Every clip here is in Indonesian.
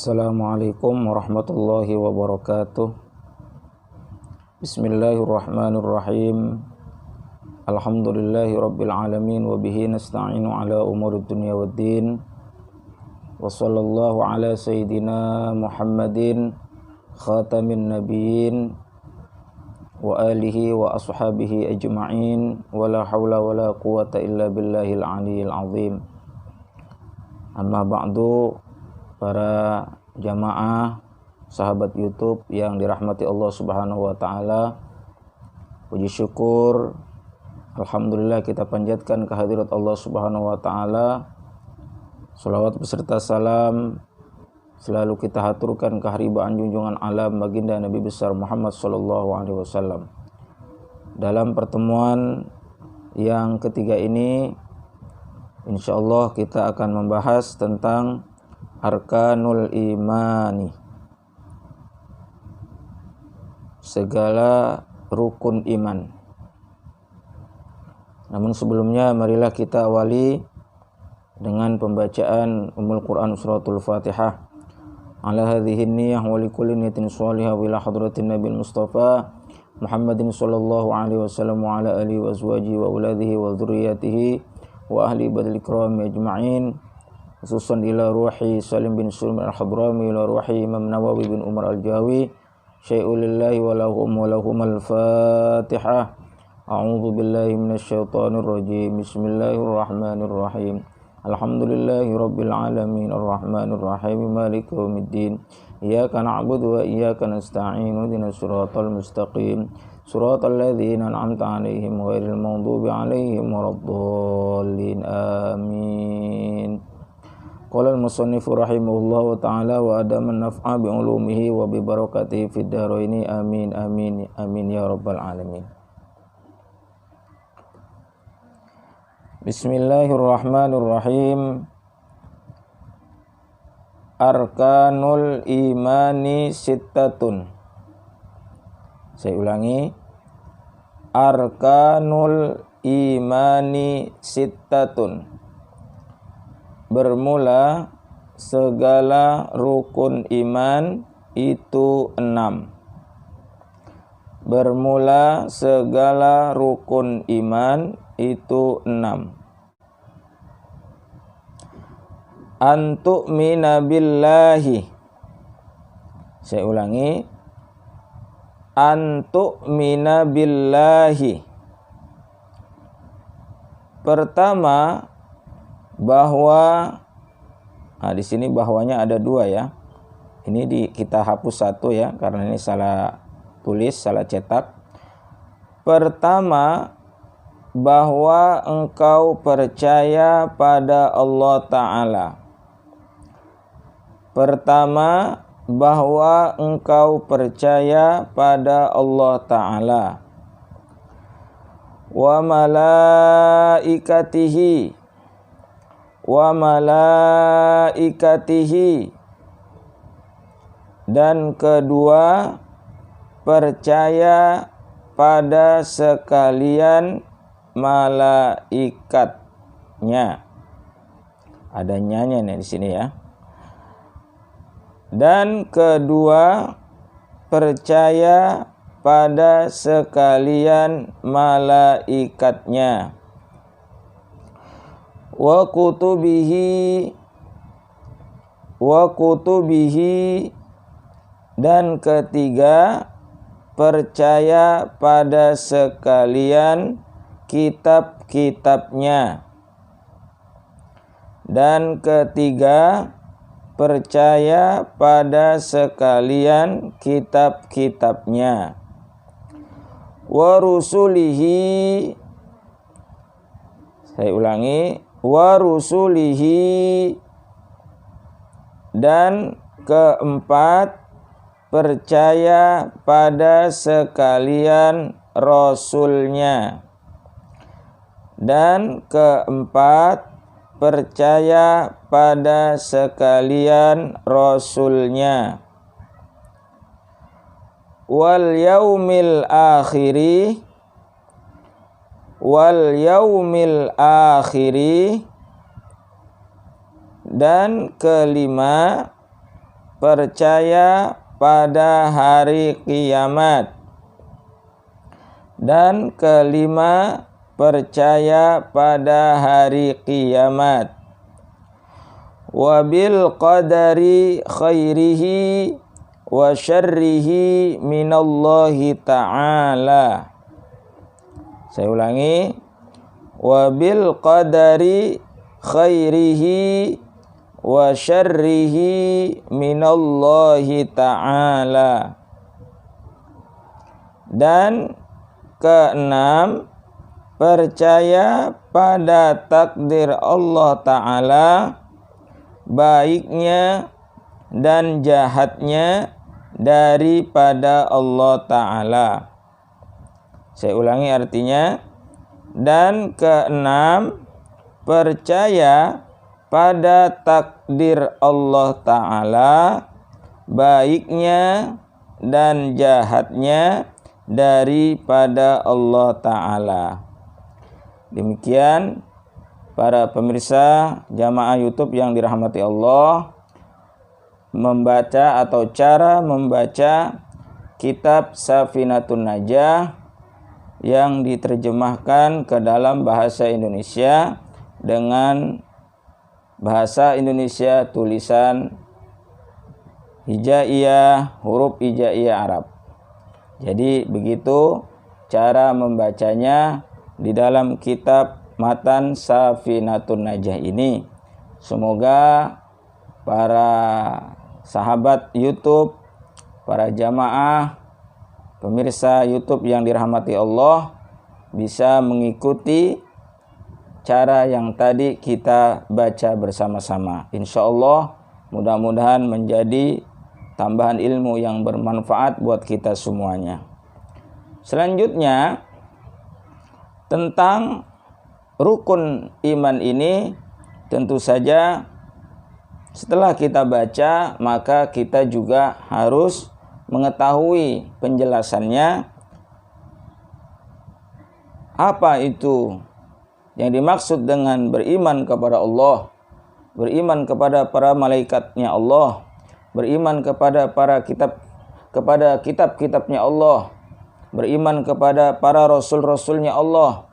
Assalamualaikum warahmatullahi wabarakatuh. Bismillahirrahmanirrahim. Alhamdulillahi rabbil alamin wa bihi nasta'inu ala umurid dunya waddin. Wa sallallahu ala sayyidina Muhammadin khatamin nabiyyin wa alihi wa ashabihi ajma'in wa la hawla wa la quwata illa billahil aliyyil azim. Amma ba'du, para jamaah sahabat YouTube yang dirahmati Allah Subhanahu wa taala, puji syukur alhamdulillah kita panjatkan kehadirat Allah Subhanahu wa taala. Shalawat beserta salam selalu kita haturkan keharibaan junjungan alam baginda Nabi besar Muhammad sallallahu alaihi wasallam. Dalam pertemuan yang ketiga ini, insyaallah kita akan membahas tentang Arkanul Imani, segala rukun iman. Namun sebelumnya marilah kita awali dengan pembacaan Ummul Quran suratul Fatihah. Ala hadhihi niyyah wa likulli niyatin shalihah wa ila hadratin Nabil Mustafa Muhammadin sallallahu alaihi wasallam wa ala alihi wa azwajihi wa auladihi wa dzurriyyatihi wa ahli badil ikram ajma'in. Khususan ila ruhi Salim bin Sulaiman al-Hadrami, ila ruhi Imam Nawawi bin Umar al-Jawi, syai'ulillahi wa lahum al-Fatihah. A'udzu billahi minasyaitonir rajim. Bismillahirrahmanirrahim. Alhamdulillahi rabbil alamin arrahmanir rahim maliki yaumiddin. Iyyaka na'budu wa iyyaka nasta'in. Ihdinas siratal mustaqim. Siratal ladzina an'amta 'alaihim ghairil maghdubi 'alaihim waladdallin. Amin. Qala al-musannifu rahimahullahu ta'ala wa adaman naf'a bi ulumihi wa bi barakatihi fid dharaini amin amin amin ya rabbal alamin. Bismillahirrahmanirrahim. Arkanul imani sittatun. Saya ulangi. Arkanul imani sittatun. Bermula segala rukun iman itu 6. Bermula segala rukun iman itu 6. Antu'mina billahi. Saya ulangi. Antu'mina billahi. Pertama, bahwa di sini bahwanya ada 2 ya. Ini kita hapus 1 ya, karena ini salah tulis, salah cetak. Pertama, bahwa engkau percaya pada Allah Ta'ala. Pertama, bahwa engkau percaya pada Allah Ta'ala. Wa malaikatihi. Wa malaikatihi. Dan kedua, percaya pada sekalian malaikatnya. Ada nyanya nih di sini ya. Dan kedua, percaya pada sekalian malaikatnya. Wa kutubihi. Wa kutubihi. Dan ketiga, percaya pada sekalian kitab-kitabnya. Dan ketiga, percaya pada sekalian kitab-kitabnya. Wa rusulihi. Saya ulangi. Wa rusulihi. Dan keempat, percaya pada sekalian rasulnya. Dan keempat, percaya pada sekalian rasulnya. Wal yaumil akhiri. Wal yaumil akhiri. Dan kelima, percaya pada hari kiamat. Dan kelima, percaya pada hari kiamat. Wabil qadari khairihi wa syarrihi minallahi ta'ala. Saya ulangi. Wabil qadari khairihi wa syarrihi minallahi ta'ala. Dan keenam, percaya pada takdir Allah Ta'ala, baiknya dan jahatnya daripada Allah Ta'ala. Saya ulangi artinya. Dan keenam, percaya pada takdir Allah Ta'ala, baiknya dan jahatnya daripada Allah Ta'ala. Demikian para pemirsa jamaah YouTube yang dirahmati Allah, membaca atau cara membaca kitab Safinatun Najah yang diterjemahkan ke dalam bahasa Indonesia dengan bahasa Indonesia tulisan hijaiyah, huruf hijaiyah Arab. Jadi begitu cara membacanya di dalam kitab Matan Safinatun Najah ini. Semoga para sahabat YouTube, para jamaah, pemirsa YouTube yang dirahmati Allah bisa mengikuti cara yang tadi kita baca bersama-sama. Insya Allah mudah-mudahan menjadi tambahan ilmu yang bermanfaat buat kita semuanya. Selanjutnya, tentang rukun iman ini, tentu saja setelah kita baca, maka kita juga harus mengetahui penjelasannya. Apa itu yang dimaksud dengan beriman kepada Allah, beriman kepada para malaikatnya Allah, beriman kepada kitab-kitabnya Allah, beriman kepada para rasul-rasulnya Allah,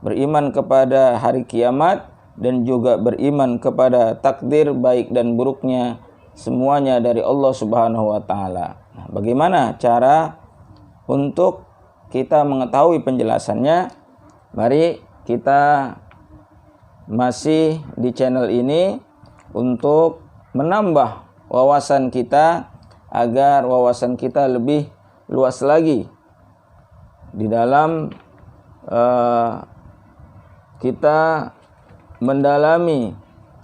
beriman kepada hari kiamat, dan juga beriman kepada takdir baik dan buruknya semuanya dari Allah Subhanahu wa taala. Nah, bagaimana cara untuk kita mengetahui penjelasannya? Mari kita masih di channel ini untuk menambah wawasan kita agar wawasan kita lebih luas lagi di dalam kita mendalami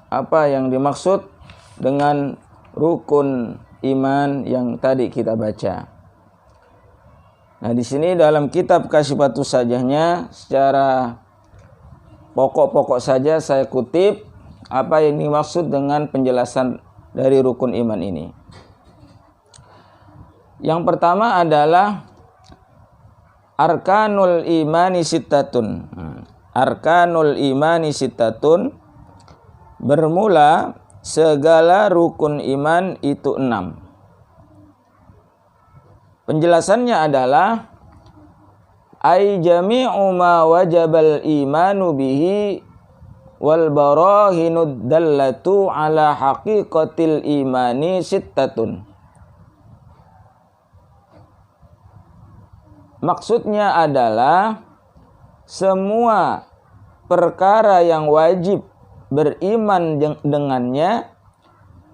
apa yang dimaksud dengan rukun iman yang tadi kita baca. Nah, di sini dalam kitab Kasyifatus Sajahnya secara pokok-pokok saja saya kutip apa yang dimaksud dengan penjelasan dari rukun iman ini. Yang pertama adalah arkanul imani sittatun. Arkanul imani sittatun, bermula segala rukun iman itu 6. Penjelasannya adalah ay jami'u ma wajabal imanu bihi wal barahinud dallatu ala haqiqatil imani sittatun. Maksudnya adalah semua perkara yang wajib beriman dengannya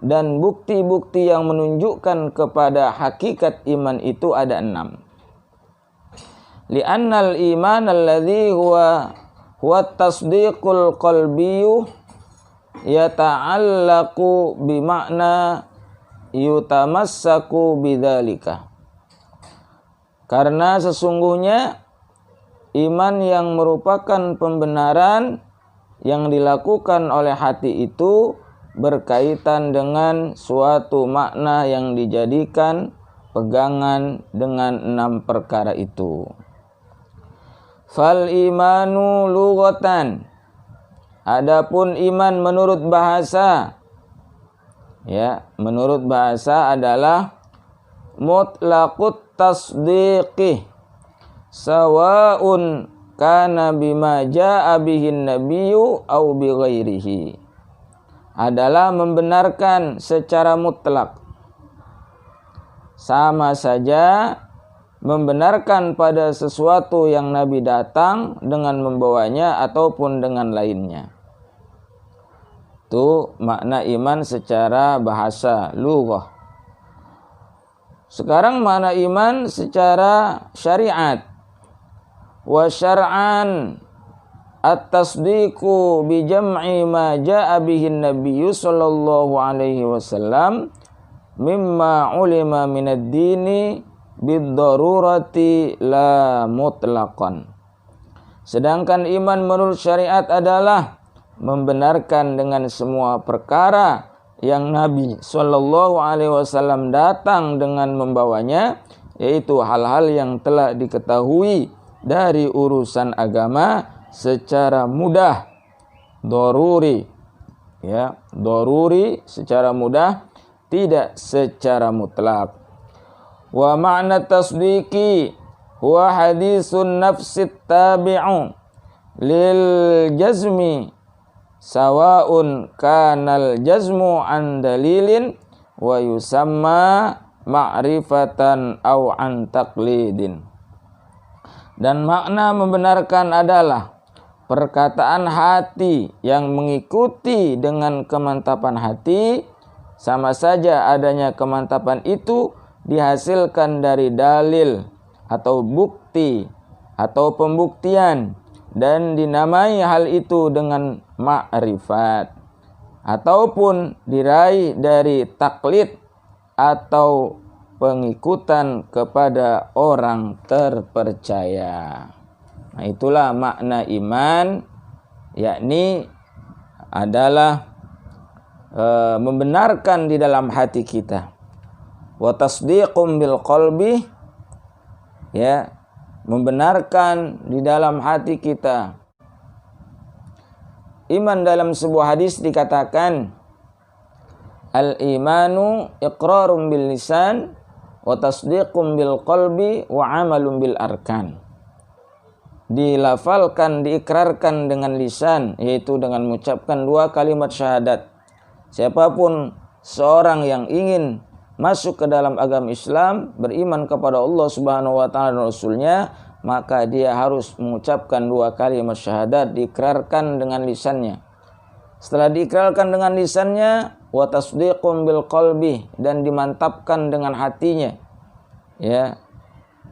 dan bukti-bukti yang menunjukkan kepada hakikat iman itu ada 6. Li'annal iman alladhi huwa tasdiqul qalbiyyu yata'allaqu bima'na yutamassaku bidzalika. Karena sesungguhnya iman yang merupakan pembenaran yang dilakukan oleh hati itu berkaitan dengan suatu makna yang dijadikan pegangan dengan 6 perkara itu. Fal imanu lughatan, adapun iman menurut bahasa, Ya, menurut bahasa adalah mutlaqut tasdiqi sawa'un kana bima jaa bihin nabiyyu aw bighairihi. Adalah membenarkan secara mutlak. Sama saja membenarkan pada sesuatu yang Nabi datang dengan membawanya ataupun dengan lainnya. Itu makna iman secara bahasa lughah. Sekarang makna iman secara syariat. Wa syar'an at-tasdiqu bi jam'i ma jaa'a bihi an-nabiyyu sallallahu alaihi wasallam mimma ulima minad dini bid-darurati la mutlaqan. Sedangkan iman menurut syariat adalah membenarkan dengan semua perkara yang Nabi sallallahu alaihi wasallam datang dengan membawanya, yaitu hal-hal yang telah diketahui dari urusan agama secara mudah, daruri, ya, daruri secara mudah, tidak secara mutlak. Wa ma'na tasdiqi huwa hadisun nafsit tabi'u lil jazmi sawa'un kanal jazmu an dalilin wa yusamma ma'rifatan aw an taqlidin. Dan makna membenarkan adalah perkataan hati yang mengikuti dengan kemantapan hati, sama saja adanya kemantapan itu dihasilkan dari dalil atau bukti atau pembuktian dan dinamai hal itu dengan ma'rifat, ataupun diraih dari taklid atau pengikutan kepada orang terpercaya. Nah, itulah makna iman, yakni adalah membenarkan di dalam hati kita. Wa tasdiqum bil qalbi, ya, membenarkan di dalam hati kita. Iman dalam sebuah hadis dikatakan al-imanu iqrarum bil lisan wa tasdiqum bil qalbi wa amalum bil arkan. Dilafalkan, diikrarkan dengan lisan, yaitu dengan mengucapkan 2 kalimat syahadat. Siapapun seorang yang ingin masuk ke dalam agama Islam, beriman kepada Allah Subhanahu wa taala dan Rasulnya, maka dia harus mengucapkan 2 kalimat syahadat, diikrarkan dengan lisannya. Setelah diikrarkan dengan lisannya, wa tasdiqum bil qalbi, dan dimantapkan dengan hatinya. Ya,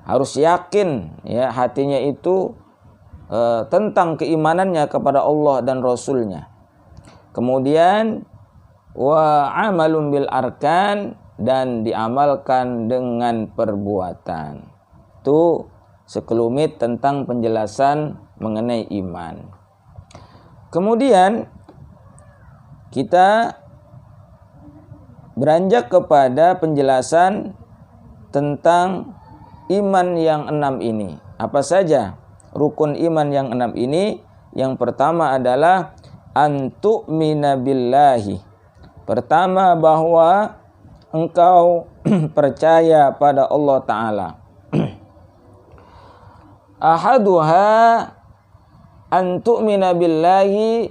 harus yakin, ya, hatinya itu tentang keimanannya kepada Allah dan Rasulnya. Kemudian wa amalum bil arkan, dan diamalkan dengan perbuatan. Itu sekelumit tentang penjelasan mengenai iman. Kemudian kita beranjak kepada penjelasan tentang iman yang 6 ini. Apa saja rukun iman yang 6 ini? Yang pertama adalah antu'mina billahi. Pertama, bahwa engkau percaya pada Allah Ta'ala. Ahaduha antu'mina billahi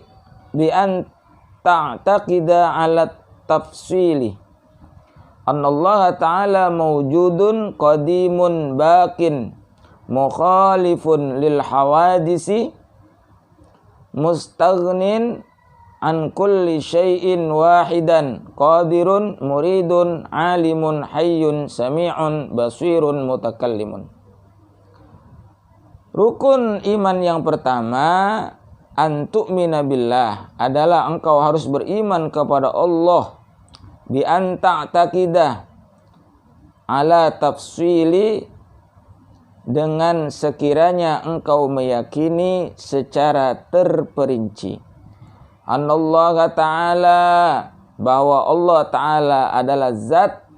bi an ta'taqida ala tafsili annallaha ta'ala mawjudun qadimun bakin mukhalifun lil hawadisi mustaghnin an kulli syai'in wahidan qadirun muridun alimun hayyun sami'un basirun mutakallimun. Rukun iman yang pertama, antu'mina billah, adalah engkau harus beriman kepada Allah bi an ta'taqidah ala tafsili, dengan sekiranya engkau meyakini secara terperinci. Anallaha ta'ala, bahwa Allah Ta'ala adalah zat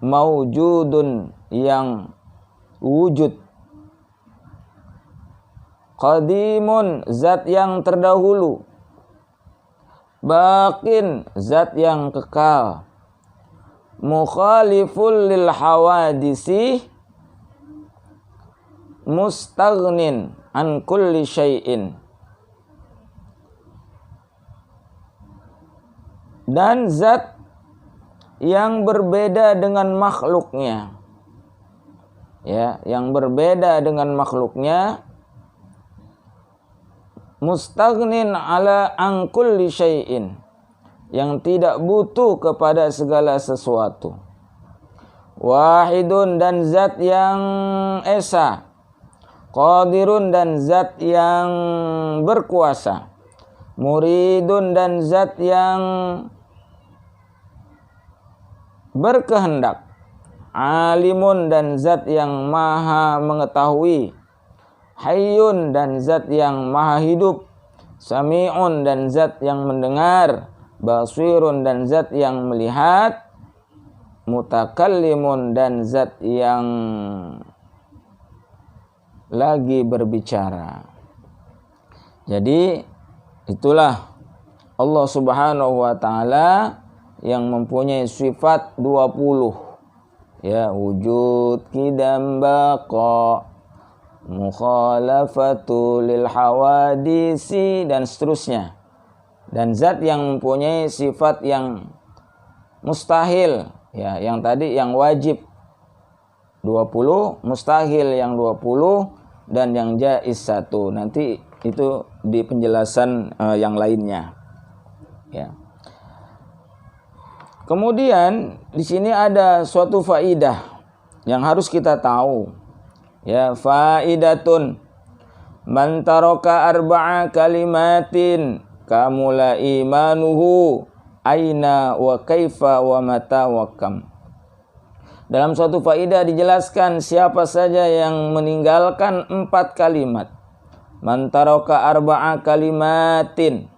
mawjudun, yang wujud. Qadimun, zat yang terdahulu. baqin, zat yang kekal, mukhaliful lil hawadisi, mustaghnin an kulli syai'in. Dan zat yang berbeda dengan makhluknya, ya, yang berbeda dengan makhluknya, mustaghnin ala an kulli syai'in, yang tidak butuh kepada segala sesuatu. Wahidun, dan zat yang esa. Qadirun, dan zat yang berkuasa. Muridun, dan zat yang berkehendak. Alimun, dan zat yang maha mengetahui. Hayyun, dan zat yang maha hidup. Sami'un, dan zat yang mendengar. Basirun, dan zat yang melihat. Mutakallimun, dan zat yang lagi berbicara. Jadi itulah Allah Subhanahu wa taala yang mempunyai sifat 20, ya, wujud, qidam, baqa, mukhalafatu lil hawadisi, dan seterusnya. Dan zat yang mempunyai sifat yang mustahil, ya, yang tadi yang wajib 20, mustahil yang 20, dan yang jaiz 1. Nanti itu di penjelasan yang lainnya, ya. Kemudian di sini ada suatu faidah yang harus kita tahu, ya, faidatun man taraka arba'a kalimatin kamula imanuhu aina wa kaifa wa mata wa kam. Dalam suatu faidah dijelaskan, siapa saja yang meninggalkan 4 kalimat, man taraka arba'a kalimatin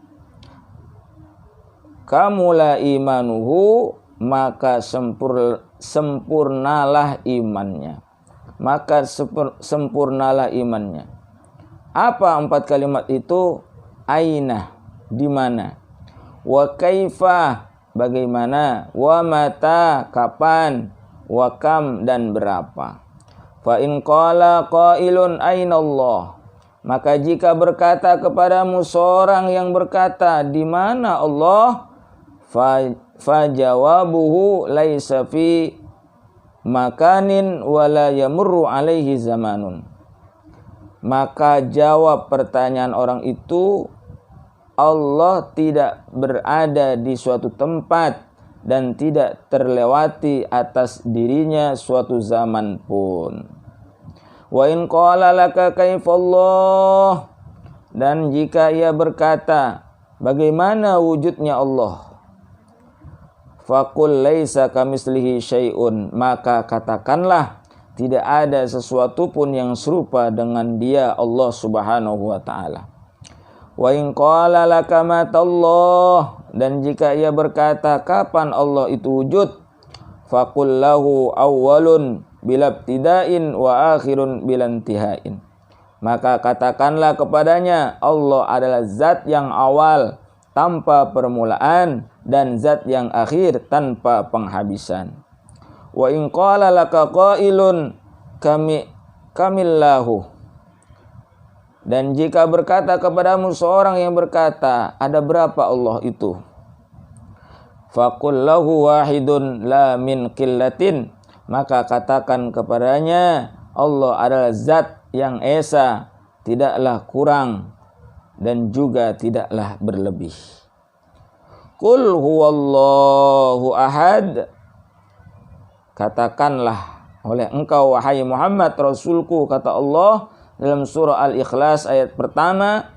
kamula imanuhu, maka sempurnalah imannya. Maka sempurnalah imannya. Apa 4 kalimat itu? Aina, di mana? Wa kaifa, bagaimana? Wa mata, kapan? Wa kam, dan berapa? Fa in qala qailun aina Allah, maka jika berkata kepadamu seorang yang berkata, di mana Allah? Fa jawabuhu laisa fi makanin wala yamurru alaihi zamanun. Maka jawab pertanyaan orang itu, Allah tidak berada di suatu tempat dan tidak terlewati atas dirinya suatu zaman pun. Wa in qala laka kaifallah, dan jika ia berkata, bagaimana wujudnya Allah? Faqul laisa kamitslihi syai'un, maka katakanlah tidak ada sesuatu pun yang serupa dengan Dia, Allah Subhanahu wa taala. Wa in qala laka matallah, dan jika ia berkata kapan Allah itu wujud? Faqul lahu awwalun bila ibtida'in wa akhirun bila intihain, maka katakanlah kepadanya, Allah adalah zat yang awal tanpa permulaan dan zat yang akhir tanpa penghabisan. Wa in qala laka qailun kamillahu, dan jika berkata kepadamu seorang yang berkata, ada berapa Allah itu? Faqul lahu wahidun la min qillatin, maka katakan kepadanya, Allah adalah zat yang esa, tidaklah kurang dan juga tidaklah berlebih. Qul huwallahu ahad, katakanlah oleh engkau wahai Muhammad Rasulku, kata Allah dalam surah Al-Ikhlas ayat pertama,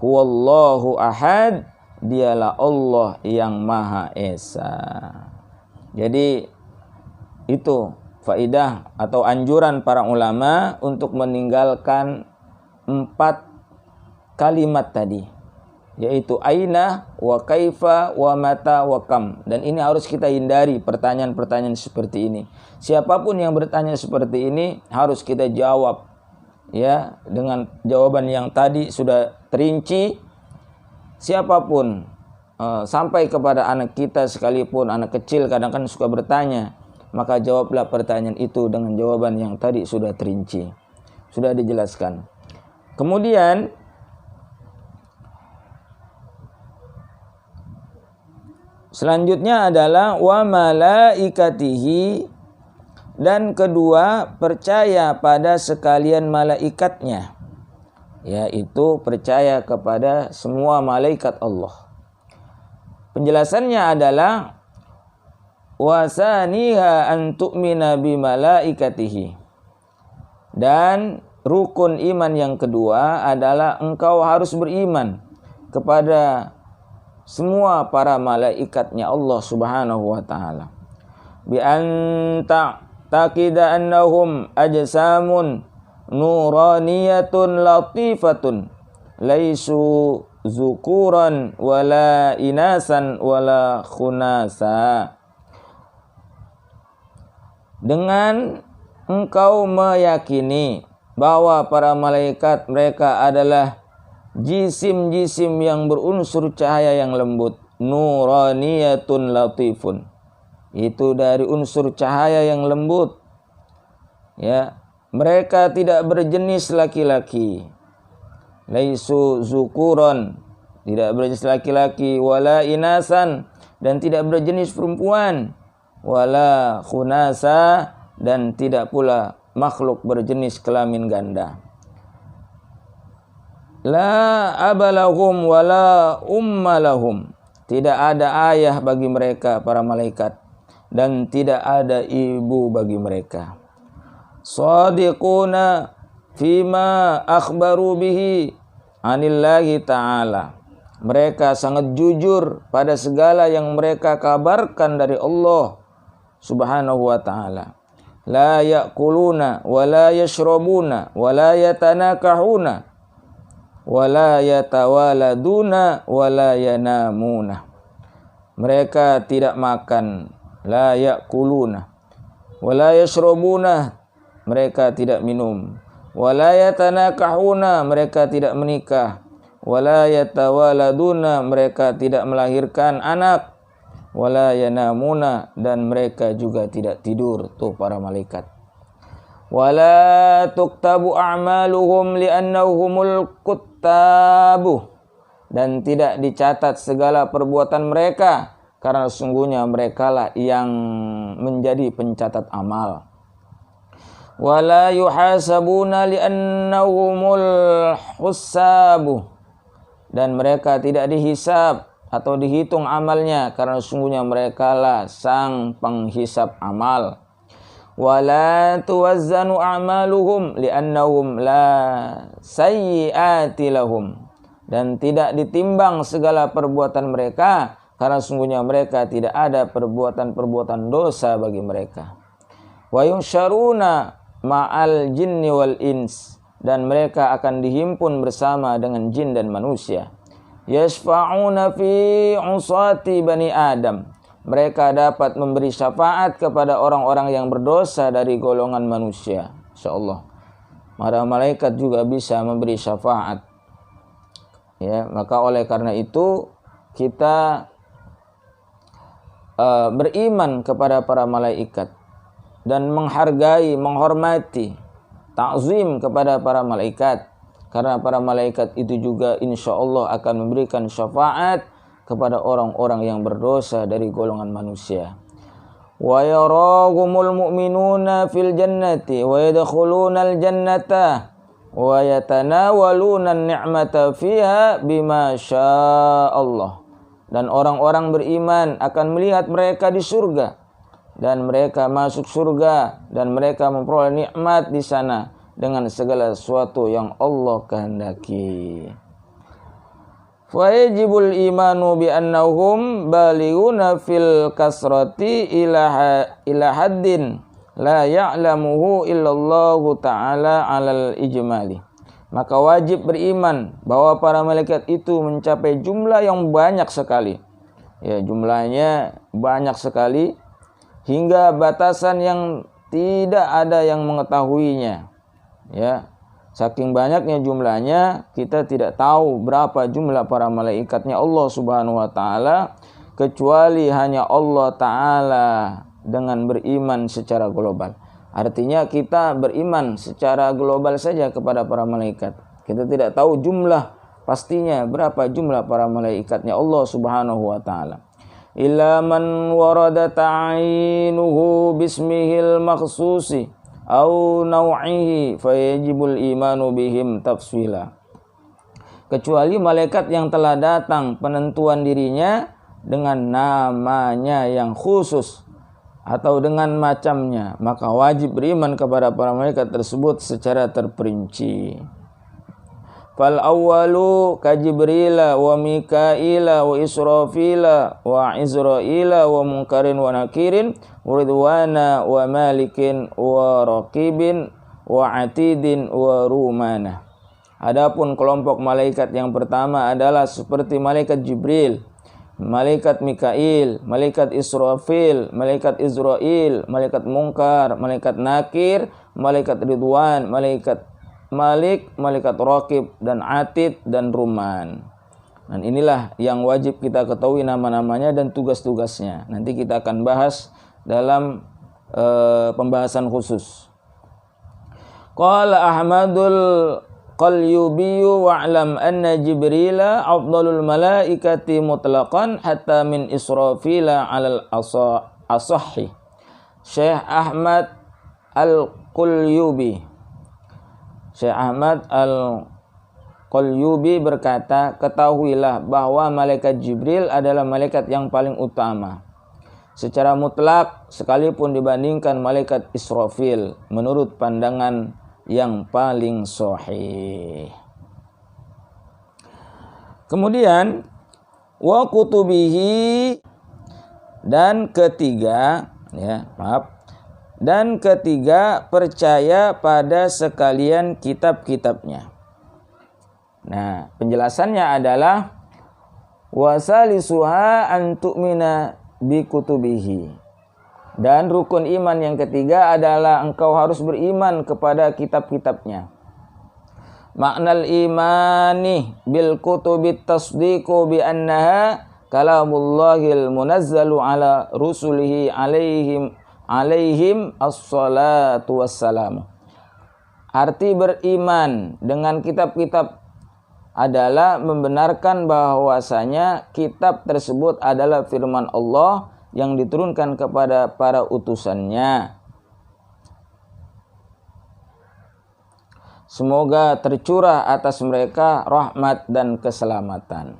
huwallahu ahad, dialah Allah yang Maha Esa. Jadi itu faidah atau anjuran para ulama untuk meninggalkan 4 kalimat tadi, yaitu aina, wa kaifa, wa mata, wa kam. Dan ini harus kita hindari pertanyaan-pertanyaan seperti ini. Siapapun yang bertanya seperti ini harus kita jawab, ya, dengan jawaban yang tadi sudah terinci. Siapapun sampai kepada anak kita sekalipun, anak kecil kadang kan suka bertanya, maka jawablah pertanyaan itu dengan jawaban yang tadi sudah terinci, sudah dijelaskan. Kemudian selanjutnya adalah wa malaikatihi, dan kedua percaya pada sekalian malaikatnya, yaitu percaya kepada semua malaikat Allah. Penjelasannya adalah wasaniha an tu'mina bi malaikatihi, dan rukun iman yang kedua adalah engkau harus beriman kepada semua para malaikatnya Allah Subhanahu wa taala. Bi anta taqida annahum ajsamun nuraniyatun latifatun laisu zukuran wala inasan wala khunasa. Dengan engkau meyakini bahwa para malaikat mereka adalah jisim-jisim yang berunsur cahaya yang lembut, nuraniyatun latifun, itu dari unsur cahaya yang lembut, ya, mereka tidak berjenis laki-laki, laisu zukuron, tidak berjenis laki-laki, wala inasan, dan tidak berjenis perempuan, wala khunasa, dan tidak pula makhluk berjenis kelamin ganda. La abalahum wala ummalahum, tidak ada ayah bagi mereka para malaikat, dan tidak ada ibu bagi mereka. Shadiquna fima akhbaru bihi anillahi ta'ala, mereka sangat jujur pada segala yang mereka kabarkan dari Allah Subhanahu wa ta'ala. La ya'kuluna wa la yashrabuna wa la yatanakahuna wa la yatawaladuna wa la yanamuna, mereka tidak makan, la ya'kuluna, wa la yashrabuna, mereka tidak minum, wa la yatanakahuna, mereka tidak menikah, wa la yatawaladuna, mereka tidak melahirkan anak, wa la yanamuna, dan mereka juga tidak tidur, tuh para malaikat. Wala tuktabu a'maluhum li'annahumul kuttabu, dan tidak dicatat segala perbuatan mereka karena sesungguhnya merekalah yang menjadi pencatat amal. Wala yuhasabuna li'annahumul husabu, dan mereka tidak dihisab atau dihitung amalnya karena sesungguhnya merekalah sang penghisab amal. Wala tuwazzanu a'maluhum li'annahum la sayyi'ati lahum, dan tidak ditimbang segala perbuatan mereka karena sungguhnya mereka tidak ada perbuatan-perbuatan dosa bagi mereka. Wa yusyaruna ma'al jinni wal ins, dan mereka akan dihimpun bersama dengan jin dan manusia. Yashfa'una fi usati bani Adam, mereka dapat memberi syafaat kepada orang-orang yang berdosa dari golongan manusia. Insyaallah, para malaikat juga bisa memberi syafaat. Ya, maka oleh karena itu kita beriman kepada para malaikat dan menghargai, menghormati, ta'zim kepada para malaikat, karena para malaikat itu juga insyaallah akan memberikan syafaat kepada orang-orang yang berdosa dari golongan manusia. Wa yarahumul mu'minuna fil jannati wa yadkhuluna al jannata wa yatanawaluna an-ni'mata fiha bima syaa Allah, dan orang-orang beriman akan melihat mereka di surga, dan mereka masuk surga, dan mereka memperoleh nikmat di sana dengan segala sesuatu yang Allah kehendaki. Wajibul imanu bi annahum balighuna fil kasrati ila haddin la ya'lamuhu illallahu ta'ala 'alal ijmali. Maka wajib beriman bahwa para malaikat itu mencapai jumlah yang banyak sekali. Ya, jumlahnya banyak sekali hingga batasan yang tidak ada yang mengetahuinya. Ya. Saking banyaknya jumlahnya, kita tidak tahu berapa jumlah para malaikatnya Allah Subhanahu wa taala, kecuali hanya Allah taala dengan beriman secara global. Artinya kita beriman secara global saja kepada para malaikat. Kita tidak tahu jumlah pastinya berapa jumlah para malaikatnya Allah Subhanahu wa taala. Illa man warada ta'inuhu bismihil makhsusi au naw'ihi fayajibul imanu bihim tafsila. Kecuali malaikat yang telah datang penentuan dirinya dengan namanya yang khusus atau dengan macamnya, maka wajib beriman kepada para malaikat tersebut secara terperinci. Fal awwalu ka Jibrila wa Mikaila wa Israfila wa Izraila wa Munkarin wa Nakirin wa Ridwana wa Malikin wa Raqibin wa Atidin wa Rumana. Adapun kelompok malaikat yang pertama adalah seperti malaikat Jibril, malaikat Mikail, malaikat Israfil, malaikat Izrail, malaikat Munkar, malaikat Nakir, malaikat Ridwan, malaikat Malik, malaikat Raqib, dan Atid, dan Ruman. Dan inilah yang wajib kita ketahui nama-namanya dan tugas-tugasnya. Nanti kita akan bahas dalam pembahasan khusus. Qala Ahmadul Qalyubi wa'lam anna Jibrila afdalul malaikati mutlaqan hatta min Israfila 'alal asahhi. Syekh Ahmad Al-Qalyubi, Syekh Ahmad Al-Qalyubi berkata, ketahuilah bahwa malaikat Jibril adalah malaikat yang paling utama secara mutlak sekalipun dibandingkan malaikat Israfil menurut pandangan yang paling sahih. Kemudian wa kutubihi, dan ketiga percaya pada sekalian kitab-kitabnya. Nah, penjelasannya adalah wasalisuha an tu'mina bi kutubihi. Dan rukun iman yang ketiga adalah engkau harus beriman kepada kitab-kitabnya. Maknal imani bil kutubit tasdiqu bi annaha kalamullahil munazzalu ala rusulihi alaihim as-salatu wassalam. Arti beriman dengan kitab-kitab adalah membenarkan bahwasanya kitab tersebut adalah firman Allah yang diturunkan kepada para utusannya. Semoga tercurah atas mereka rahmat dan keselamatan.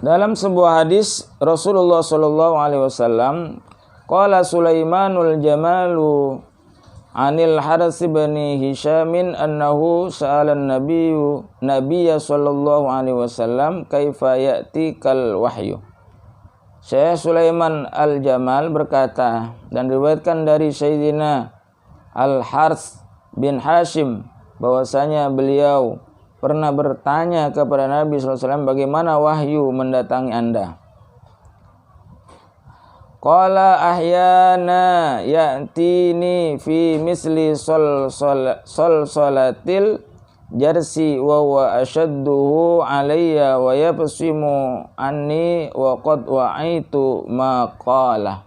Dalam sebuah hadis Rasulullah sallallahu alaihi wasallam, qala Sulaimanul Jamalu anil Harits bin Hishamin annahu sa'ala an-nabiyya sallallahu alaihi wasallam kaifa ya'tikal wahyu. Syekh Sulaiman Al-Jamal berkata, dan diriwayatkan dari Sayyidina Al-Harits bin Hashim bahwasanya beliau pernah bertanya kepada Nabi SAW, bagaimana wahyu mendatangi Anda? Qala ahyana ya'tini fi misli salatil jarsi wa huwa ashadduhu alayya wa yabsimu anni wa qad wa'aitu ma qala.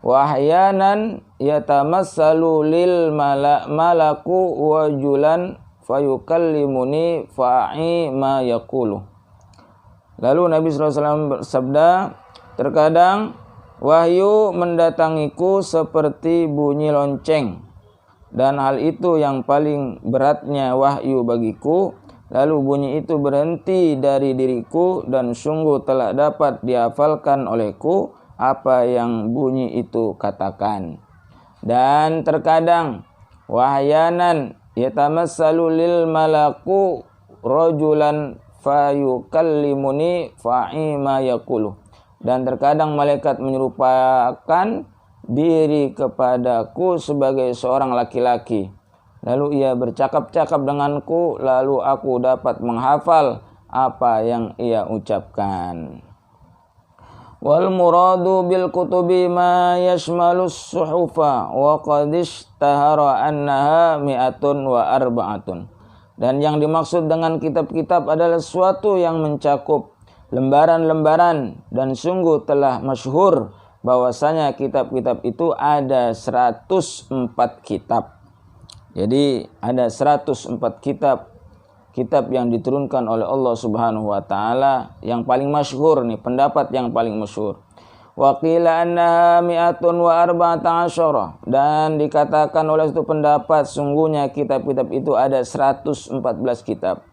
Wa ahyanan yatamassalu lil malaku wajulan fayukallimuni fa'i ma yaqulu. Lalu Nabi SAW bersabda, terkadang wahyu mendatangiku seperti bunyi lonceng, dan hal itu yang paling beratnya wahyu bagiku. Lalu bunyi itu berhenti dari diriku, dan sungguh telah dapat dihafalkan olehku apa yang bunyi itu katakan. Dan terkadang wahyanan yatamassalu lil malaku rajulan fayukallimuni fa'i ma yaqulu. Dan terkadang malaikat menyerupakan diri kepadaku sebagai seorang laki-laki, lalu ia bercakap-cakap denganku, lalu aku dapat menghafal apa yang ia ucapkan. Wal muradu bil kutubi ma yashmalus suhufa wa qad ishtahara annaha mi'atun wa arba'atun. Dan yang dimaksud dengan kitab-kitab adalah sesuatu yang mencakup lembaran-lembaran, dan sungguh telah masyhur bahwasanya kitab-kitab itu ada 104 kitab. Jadi ada 104 kitab yang diturunkan oleh Allah Subhanahu wa taala. Yang paling masyhur nih, pendapat yang paling masyhur. Wa qila annaha mi'atun wa arba'ata asyara, dan dikatakan oleh itu pendapat sungguhnya kitab-kitab itu ada 114 kitab.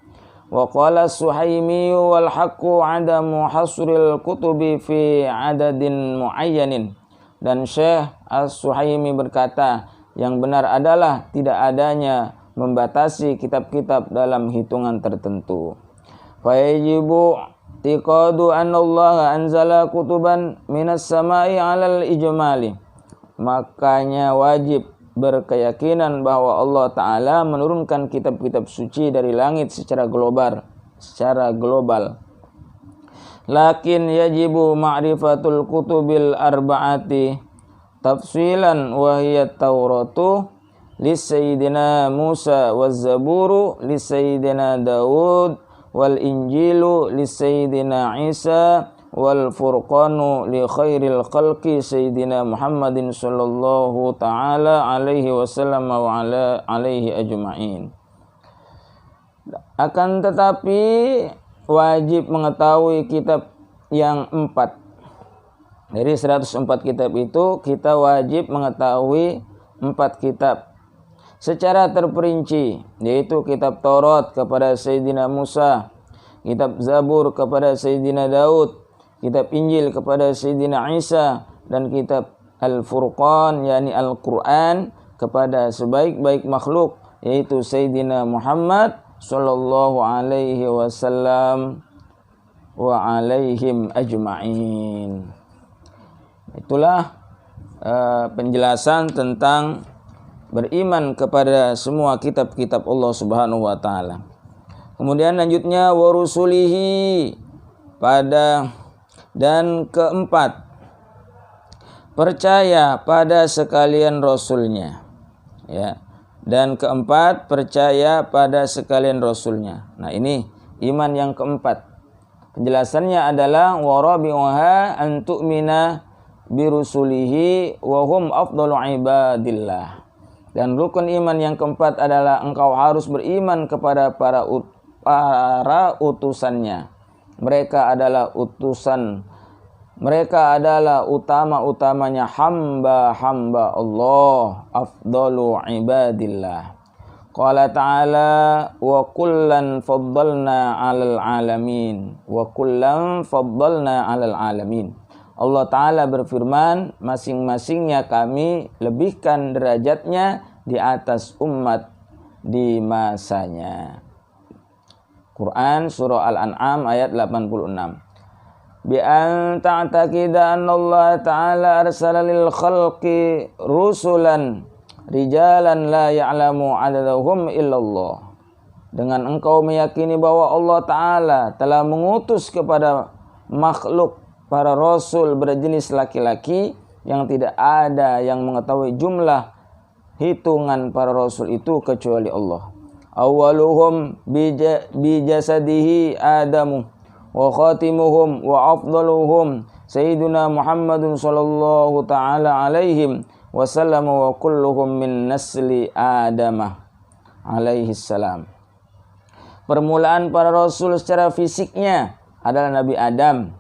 Wa qala Suhaimi wal haqqu 'adamu hasril kutubi fi 'adadin muayyanin. Dan Syekh As-Suhaimi berkata, yang benar adalah tidak adanya membatasi kitab-kitab dalam hitungan tertentu. Fa yajibu tiqadu anna Allah anzala kutuban minas samai 'alal ijmali. Makanya wajib berkeyakinan bahwa Allah Ta'ala menurunkan kitab-kitab suci dari langit secara global. Lakin yajibu ma'rifatul kutubil arba'ati tafsilan wa hiya Tauratu li Sayyidina Musa waz Zaburu li Sayyidina Daud wal Injilu li Sayyidina Isa wal Furqanu li khairil khalqi Sayyidina Muhammadin sallallahu ta'ala alaihi wasallam wa ala alaihi ajma'in. Akan tetapi wajib mengetahui kitab yang 4. Dari 104 kitab itu kita wajib mengetahui 4 kitab secara terperinci, yaitu kitab Taurat kepada Sayyidina Musa, kitab Zabur kepada Sayyidina Daud, kitab Injil kepada Sayyidina Isa, dan kitab Al-Furqan yakni Al-Quran kepada sebaik-baik makhluk, yaitu Sayyidina Muhammad sallallahu alaihi wasallam wa alaihim ajma'in. Itulah penjelasan tentang beriman kepada semua kitab-kitab Allah Subhanahu wa taala. Kemudian lanjutnya wa rusulihi, dan keempat, percaya pada sekalian rasulnya, ya. Dan keempat, percaya pada sekalian rasulnya. Nah, ini iman yang keempat. Penjelasannya adalah wa rabi'uha an tu'mina birusulihi wa hum afdalu ibadillah. Dan rukun iman yang keempat adalah engkau harus beriman kepada para utusannya. Mereka adalah utama-utamanya hamba-hamba Allah, afdalu ibadillah. Qala ta'ala wa kullan faddalna 'alal 'alamin. Allah Ta'ala berfirman, masing-masingnya kami lebihkan derajatnya di atas umat di masanya. Quran surah Al-An'am ayat 86. Bi an ta'taqida anna Allah Ta'ala arsala lil khalqi rusulan rijalan la ya'lamu 'adadahum illallah. Dengan engkau meyakini bahwa Allah Ta'ala telah mengutus kepada makhluk para rasul berjenis laki-laki yang tidak ada yang mengetahui jumlah hitungan para rasul itu kecuali Allah. Awwaluhum bijasadihi Adamu wa khatimuhum wa afdaluhum Sayyiduna Muhammadun sallallahu ta'ala alaihim wasallam wa kulluhum min nasli Adamah alaihi salam. Permulaan para rasul secara fisiknya adalah Nabi Adam,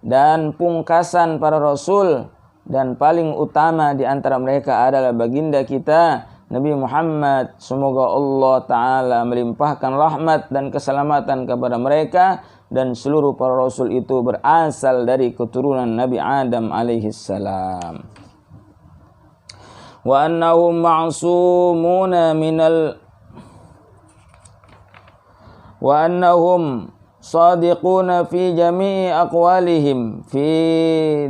dan pungkasan para rasul dan paling utama di antara mereka adalah baginda kita Nabi Muhammad. Semoga Allah Ta'ala melimpahkan rahmat dan keselamatan kepada mereka, dan seluruh para rasul itu berasal dari keturunan Nabi Adam alaihissalam. Wa annahum ma'sumuna wa annahum sadiquna fi jami'i aqwalihim fi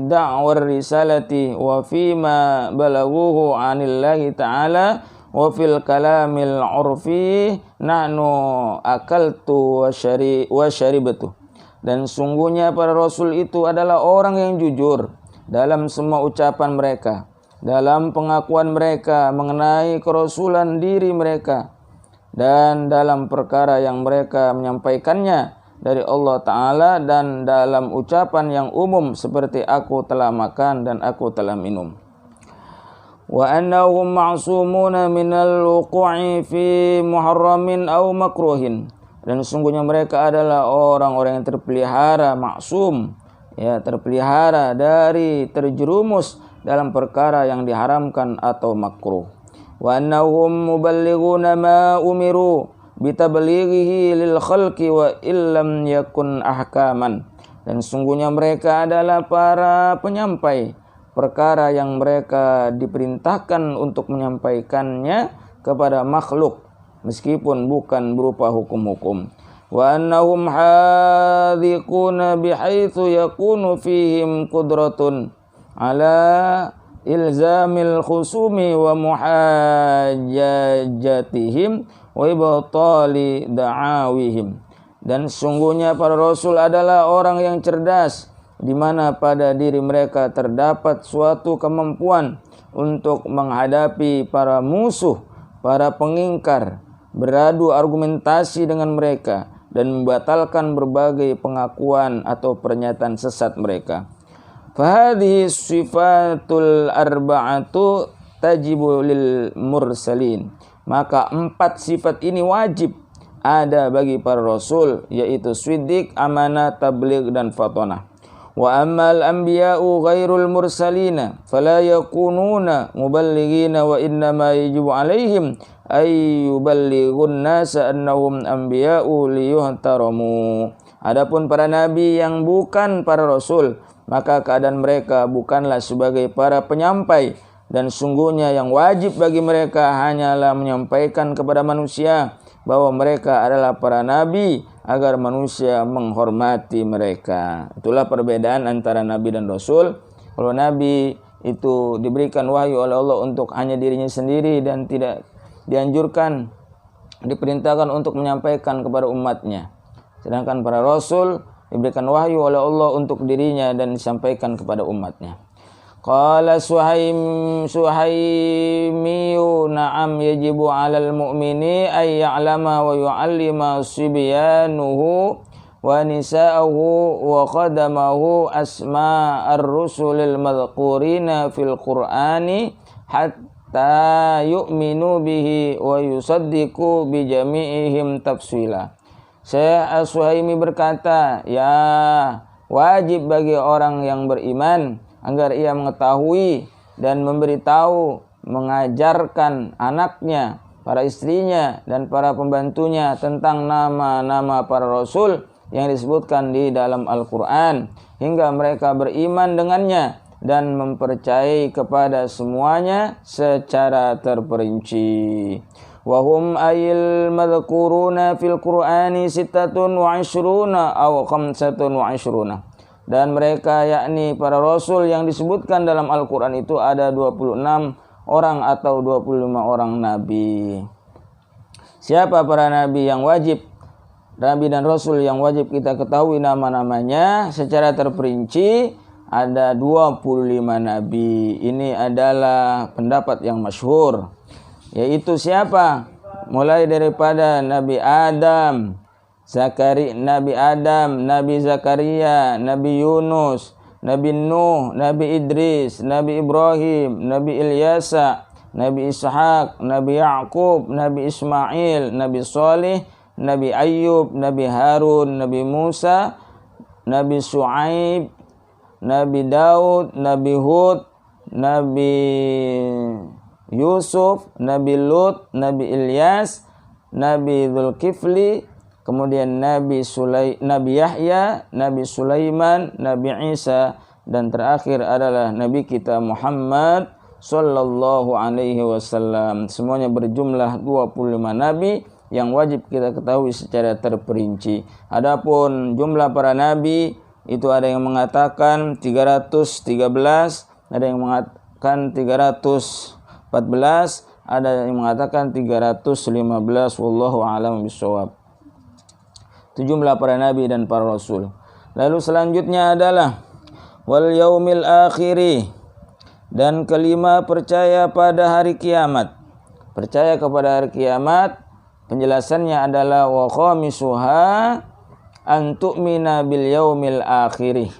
da'war risalati wa fi ma balaghuhu 'anillahi ta'ala wa fil kalamil 'urfi nahnu akaltu wa syaribtu. Dan sungguhnya para rasul itu adalah orang yang jujur dalam semua ucapan mereka, dalam pengakuan mereka mengenai kerasulan diri mereka, dan dalam perkara yang mereka menyampaikannya dari Allah Ta'ala, dan dalam ucapan yang umum seperti aku telah makan dan aku telah minum. Wa annahum ma'sumuna minal wuqu'i fi muharramin aw makruhin. Dan sungguhnya mereka adalah orang-orang yang terpelihara, maksum, ya, terpelihara dari terjerumus dalam perkara yang diharamkan atau makruh. Wa annahum muballighuna ma umiru bitablighihi lil khalqi wa illam yakun ahkaman. Dan sungguhnya mereka adalah para penyampai perkara yang mereka diperintahkan untuk menyampaikannya kepada makhluk, meskipun bukan berupa hukum-hukum. Wa annahum hadhiquna bihaitsu yakunu fihim qudratun ala ilzamil khusumi wa muhajjatihim wa ibtali da'awihim. Dan sungguhnya para rasul adalah orang yang cerdas, di mana pada diri mereka terdapat suatu kemampuan untuk menghadapi para musuh, para pengingkar, beradu argumentasi dengan mereka, dan membatalkan berbagai pengakuan atau pernyataan sesat mereka. Fahadhihi sifatul arba'atu tajibu lil mursalin. Maka 4 sifat ini wajib ada bagi para rasul, yaitu siddiq, amanah, tabligh, dan fatonah. Wa ammal anbiya'u ghairul mursalina fala yakununa muballighina wa innama yajibu alaihim ay yuballighun nasa annahum anbiya'u liyuhtaramu. Adapun para nabi yang bukan para rasul, maka keadaan mereka bukanlah sebagai para penyampai, dan sungguhnya yang wajib bagi mereka hanyalah menyampaikan kepada manusia bahwa mereka adalah para nabi agar manusia menghormati mereka. Itulah perbedaan antara nabi dan rasul. Kalau nabi itu diberikan wahyu oleh Allah untuk hanya dirinya sendiri dan tidak dianjurkan, diperintahkan untuk menyampaikan kepada umatnya. Sedangkan para rasul diberikan wahyu oleh Allah untuk dirinya dan disampaikan kepada umatnya. Qala Suhaimiyu na'am yajibu 'alal mu'mini ay ya'lama wa yu'allima sibyanuhu wa nisa'ahu wa qadamahu asma'ar rusulil madhkurina fil Qur'ani hatta yu'minu bihi wa yusaddiqu bi jami'ihim tafsila. Syekh As-Suhaimi berkata, ya wajib bagi orang yang beriman agar ia mengetahui dan memberitahu, mengajarkan anaknya, para istrinya, dan para pembantunya tentang nama-nama para rasul yang disebutkan di dalam Al-Quran, hingga mereka beriman dengannya dan mempercayai kepada semuanya secara terperinci. Wahum ayil madhkuruna fil Qur'ani 26 aw 25. Dan mereka yakni para rasul yang disebutkan dalam Al-Quran itu ada 26 orang atau 25 orang nabi. Siapa para nabi yang wajib, nabi dan rasul yang wajib kita ketahui nama-namanya secara terperinci? Ada 25 nabi. Ini adalah pendapat yang masyhur. Yaitu siapa? Mulai daripada Nabi Adam, Nabi Adam, Nabi Zakaria, Nabi Yunus, Nabi Nuh, Nabi Idris, Nabi Ibrahim, Nabi Ilyasa, Nabi Ishaq, Nabi Ya'qub, Nabi Ismail, Nabi Salih, Nabi Ayyub, Nabi Harun, Nabi Musa, Nabi Shu'aib, Nabi Daud, Nabi Hud, Nabi Yusuf, Nabi Lut, Nabi Ilyas, Nabi Dzulkifli, kemudian Nabi Yahya, Nabi Sulaiman, Nabi Isa, dan terakhir adalah Nabi kita Muhammad sallallahu alaihi wasallam. Semuanya berjumlah 25 nabi yang wajib kita ketahui secara terperinci. Adapun jumlah para nabi itu ada yang mengatakan 313, ada yang mengatakan 314, ada yang mengatakan 315. Wallahu a'lam bishawab. Itu jumlah para nabi dan para rasul. Lalu selanjutnya adalah wal yaumil akhiri, dan kelima percaya pada hari kiamat. Percaya kepada hari kiamat, penjelasannya adalah wa khamisuha an tu'mina bil yaumil akhiri.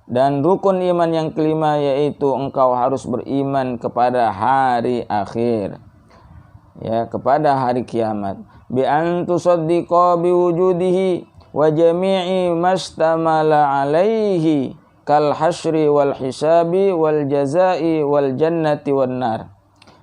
Dan rukun iman yang kelima yaitu engkau harus beriman kepada hari akhir, ya, kepada hari kiamat. Bi an tusaddiqa bi wujudihi wa jami'i mastamala alaihi kal hasyri wal hisabi wal jazai wal jannati wan nar.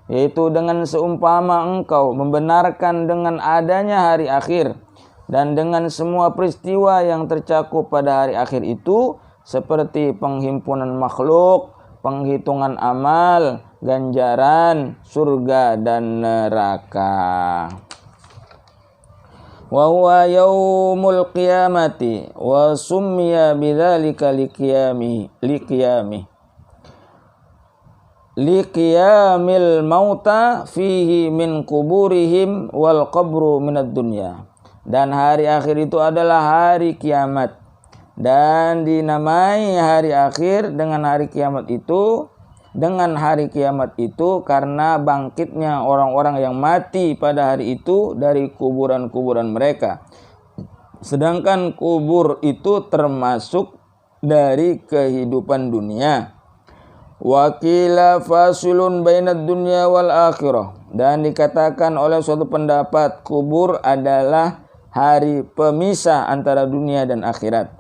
Yaitu dengan seumpama engkau membenarkan dengan adanya hari akhir dan dengan semua peristiwa yang tercakup pada hari akhir itu, seperti penghimpunan makhluk, penghitungan amal, ganjaran, surga dan neraka. Wa huwa yaumul qiyamati wa summiya bidzalika liqiyamil mauta fihi min kuburihim wal qabru minad dunya. Dan hari akhir itu adalah hari kiamat, dan dinamai hari akhir dengan hari kiamat itu karena bangkitnya orang-orang yang mati pada hari itu dari kuburan-kuburan mereka. Sedangkan kubur itu termasuk dari kehidupan dunia. Wakila fasilun bainad dunya wal akhirah, dan dikatakan oleh suatu pendapat kubur adalah hari pemisah antara dunia dan akhirat.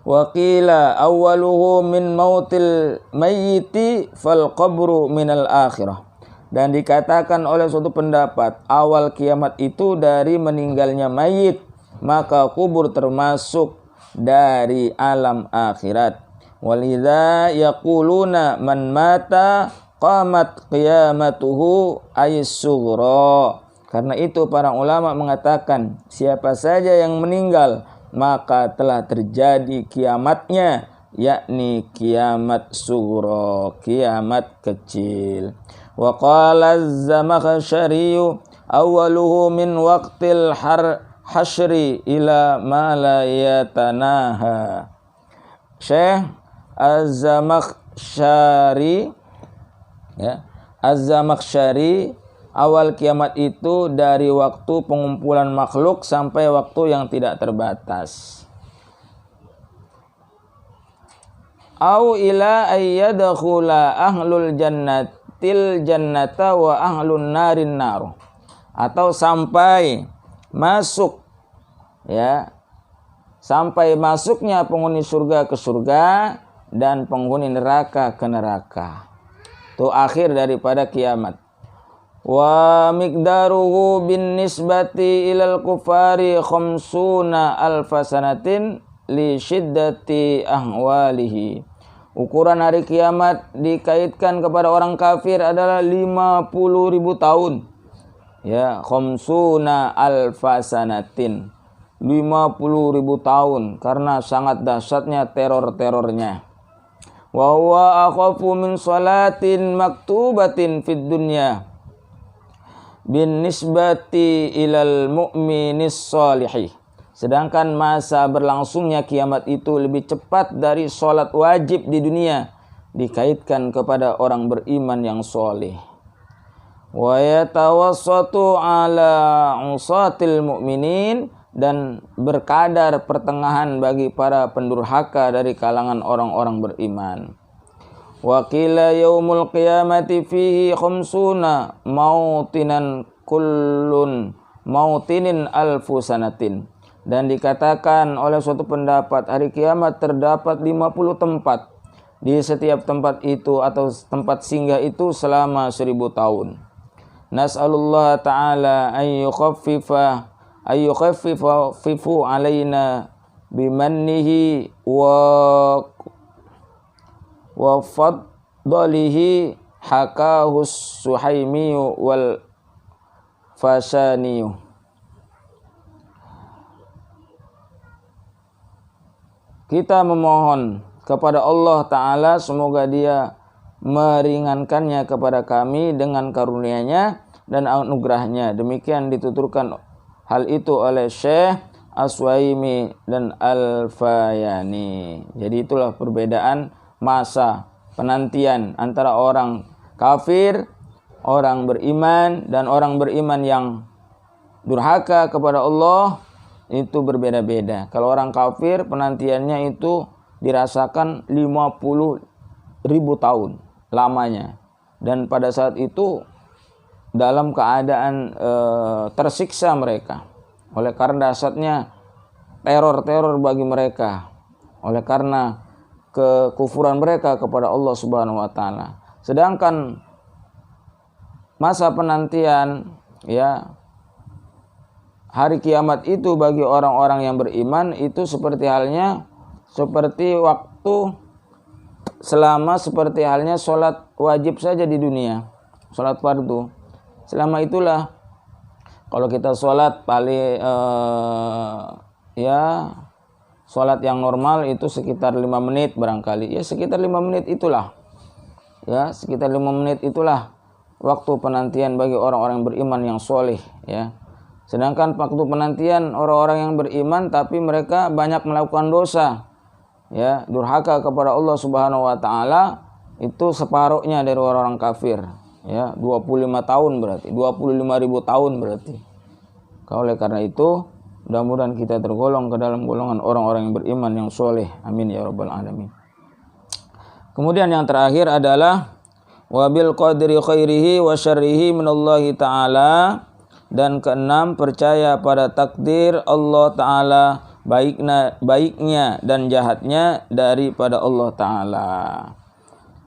Wakila awwaluhu min mautil mayyiti fal qabru minal akhirah, dan dikatakan oleh suatu pendapat awal kiamat itu dari meninggalnya mayit, maka kubur termasuk dari alam akhirat. Walidha yaquluna man mata qamat qiyamatuhu ayis-sughra. Karena itu para ulama mengatakan siapa saja yang meninggal maka telah terjadi kiamatnya, yakni kiamat sughra, kiamat kecil. Wa qala az-Zamakhsyari awwaluhu min waqtil hasyri ila ma la yatanaha. Syekh Az-Zamakhsyari, ya, Az-Zamakhsyari, awal kiamat itu dari waktu pengumpulan makhluk sampai waktu yang tidak terbatas. Au ila ayyadkhula ahlul jannatil jannata wa ahlun narin nar, atau sampai masuk, ya, sampai masuknya penghuni surga ke surga dan penghuni neraka ke neraka. Itu akhir daripada kiamat. Wa miqdaruhu bin nisbati ilal kufari khamsuna alfasanatin li syiddati ahwalihi. Ukuran hari kiamat dikaitkan kepada orang kafir adalah 50.000 tahun. Ya, khamsuna alfasanatin, 50.000 tahun, karena sangat dahsyatnya teror-terornya. Wa huwa akhafu min salatin maktubatin fid dunya bin nisbati ilal mu'minis salihih. Sedangkan masa berlangsungnya kiamat itu lebih cepat dari salat wajib di dunia dikaitkan kepada orang beriman yang soleh. Wa yatawassatu ala usatil mu'minin, dan berkadar pertengahan bagi para pendurhaka dari kalangan orang-orang beriman. Wa qila yaumul qiyamati fihi khamsuna mautinan kullun mautinin alfu sanatin, dan dikatakan oleh suatu pendapat hari kiamat terdapat 50 tempat. Di setiap tempat itu atau tempat singgah itu selama 1000 tahun. Nas'alullah ta'ala ayyukhaffifu alaina bimannihi wa fadlihi hakahus suhaimiyu wal fasaniyu. Kita memohon kepada Allah Ta'ala semoga Dia meringankannya kepada kami dengan karunia-Nya dan anugerah-Nya. Demikian dituturkan hal itu oleh Syekh Aswaimi dan Al-Fayani. Jadi itulah perbedaan masa penantian antara orang kafir, orang beriman, dan orang beriman yang durhaka kepada Allah. Itu berbeda-beda. Kalau orang kafir penantiannya itu dirasakan 50.000 tahun lamanya. Dan pada saat itu dalam keadaan tersiksa mereka. Oleh karena dahsyatnya teror-teror bagi mereka. Oleh karena kekufuran mereka kepada Allah Subhanahu wa taala. Sedangkan masa penantian ya hari kiamat itu bagi orang-orang yang beriman itu seperti waktu seperti halnya sholat wajib saja di dunia, sholat fardu. Selama itulah kalau kita sholat sholat yang normal itu sekitar 5 menit barangkali. Ya sekitar 5 menit itulah. Ya sekitar 5 menit itulah waktu penantian bagi orang-orang beriman yang soleh ya. Sedangkan waktu penantian orang-orang yang beriman tapi mereka banyak melakukan dosa, ya, durhaka kepada Allah Subhanahu wa taala, itu separuhnya dari orang-orang kafir, ya, 25 tahun berarti, 25.000 tahun berarti. Oleh karena itu, mudah-mudahan kita tergolong ke dalam golongan orang-orang yang beriman yang soleh. Amin ya rabbal alamin. Kemudian yang terakhir adalah wabil qadri khairihi wa syarrihi minallahi ta'ala. Dan keenam, percaya pada takdir Allah Ta'ala, baiknya dan jahatnya daripada Allah Ta'ala.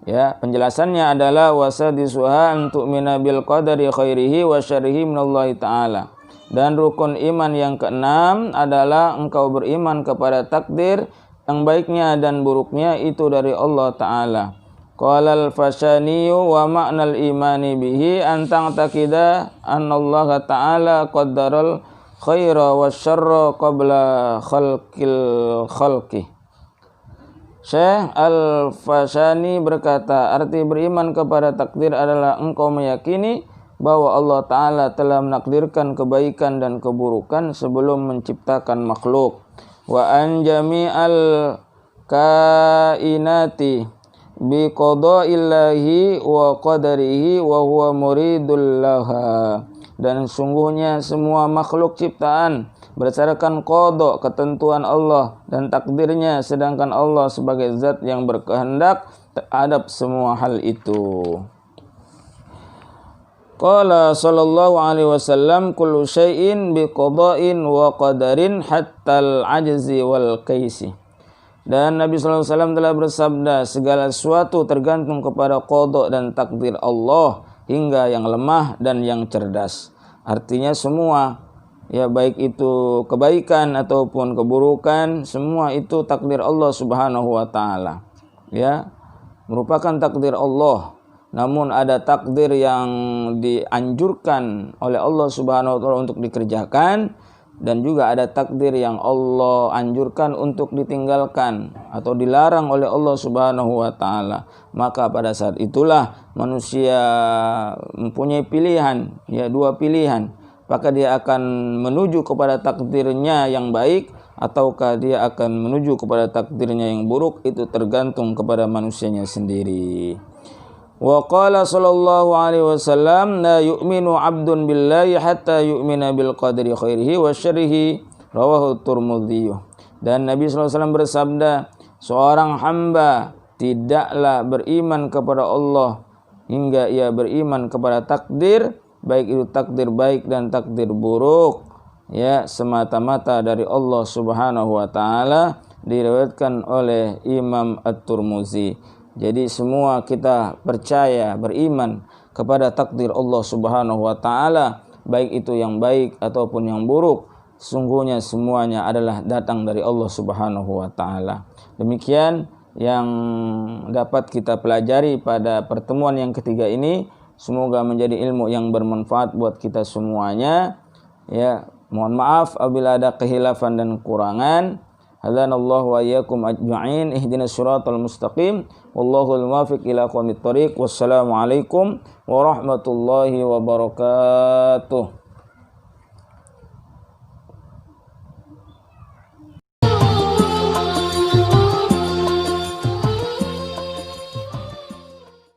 Ya, penjelasannya adalah wasadisuha antu'mina bil qadari khairihi wa syarrihi minallahi Ta'ala. Dan rukun iman yang keenam adalah engkau beriman kepada takdir yang baiknya dan buruknya itu dari Allah Ta'ala. Qala al-Fashaniyu wa ma'nal imani bihi an ta'taqida anna Allah Ta'ala qaddaral khaira wasyarra qabla khalqi. Syekh Al-Fashani berkata, arti beriman kepada takdir adalah engkau meyakini bahwa Allah Ta'ala telah menakdirkan kebaikan dan keburukan sebelum menciptakan makhluk. Wa an jami'al kainati bi qada'illahi wa qadarihi wa huwa muridul laha. Dan sungguhnya semua makhluk ciptaan berdasarkan qada, ketentuan Allah dan takdirnya, sedangkan Allah sebagai zat yang berkehendak terhadap semua hal itu. Qala sallallahu alaihi wasallam kullu syai'in bi qada'in wa qadarin hatta al-ajzi wal kaisi. Dan Nabi sallallahu alaihi wasallam telah bersabda, segala sesuatu tergantung kepada qada dan takdir Allah, hingga yang lemah dan yang cerdas. Artinya semua, ya, baik itu kebaikan ataupun keburukan, semua itu takdir Allah Subhanahu wa taala. Ya, merupakan takdir Allah. Namun ada takdir yang dianjurkan oleh Allah Subhanahu wa taala untuk dikerjakan, dan juga ada takdir yang Allah anjurkan untuk ditinggalkan atau dilarang oleh Allah Subhanahu wa taala. Maka pada saat itulah manusia mempunyai pilihan, ya, dua pilihan. Maka dia akan menuju kepada takdirnya yang baik ataukah dia akan menuju kepada takdirnya yang buruk, itu tergantung kepada manusianya sendiri. Wa qala sallallahu alaihi wasallam la yu'minu 'abdun billahi hatta yu'mina bil qadri khairihi wa syarrihi, rawahu Tirmidzi. Dan Nabi sallallahu alaihi wasallam bersabda, seorang hamba tidaklah beriman kepada Allah hingga ia beriman kepada takdir, baik itu takdir baik dan takdir buruk, ya, semata-mata dari Allah Subhanahu wa taala, diriwayatkan oleh Imam At-Tirmidzi. Jadi semua kita percaya, beriman kepada takdir Allah Subhanahu wa taala, baik itu yang baik ataupun yang buruk, sungguhnya semuanya adalah datang dari Allah Subhanahu wa taala. Demikian yang dapat kita pelajari pada pertemuan yang ketiga ini. Semoga menjadi ilmu yang bermanfaat buat kita semuanya. Ya, mohon maaf apabila ada khilafan dan kekurangan. Hadanallahu wa iyyakum ajma'in, ihdinas siratal mustaqim, wallahul muwaffiq ila aqwamit thoriq. Wassalamu alaikum warahmatullahi wabarakatuh.